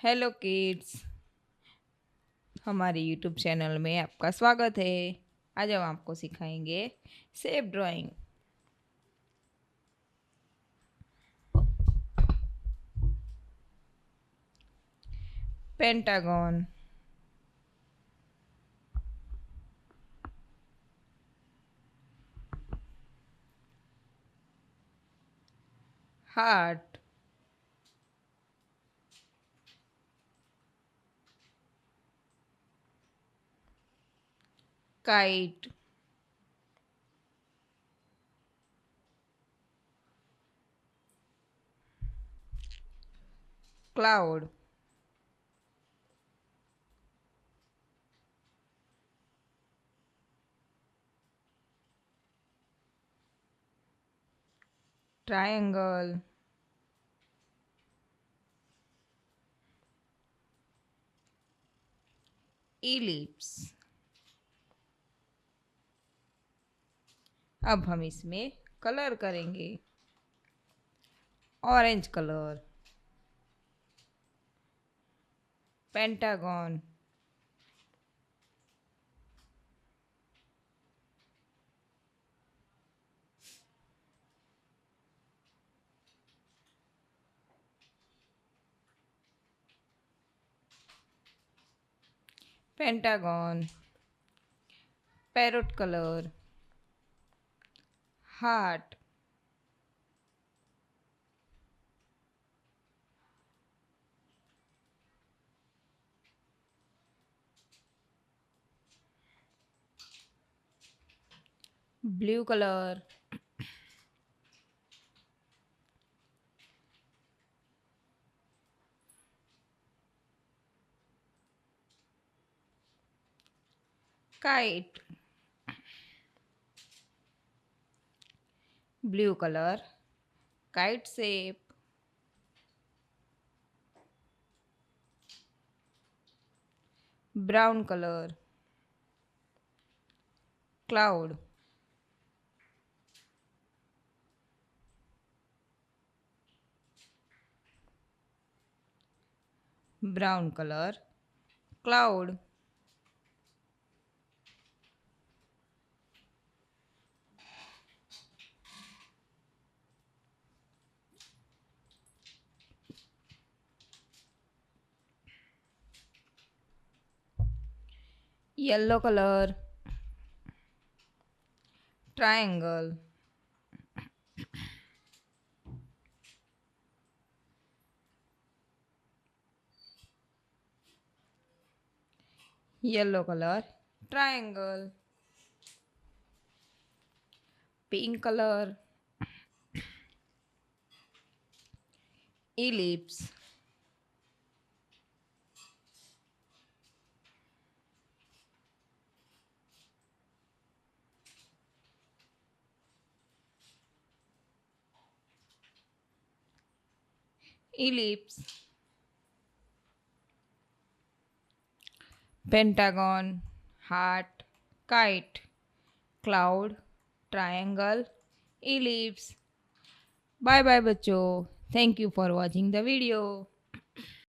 Hello kids, हमारे YouTube channel में आपका स्वागत है। आज हम आपको सिखाएंगे shape drawing. Pentagon, heart, kite, cloud, triangle, ellipse. अब हम इसमें कलर करेंगे। Orange colour, pentagon, pentagon, parrot colour, heart, blue colour, kite, blue colour, kite shape, brown colour, cloud, brown colour, cloud, yellow colour, triangle, yellow colour, triangle, pink colour, ellipse, ellipse, pentagon, heart, kite, cloud, triangle, ellipse. Bye bye बच्चों. Thank you for watching the video.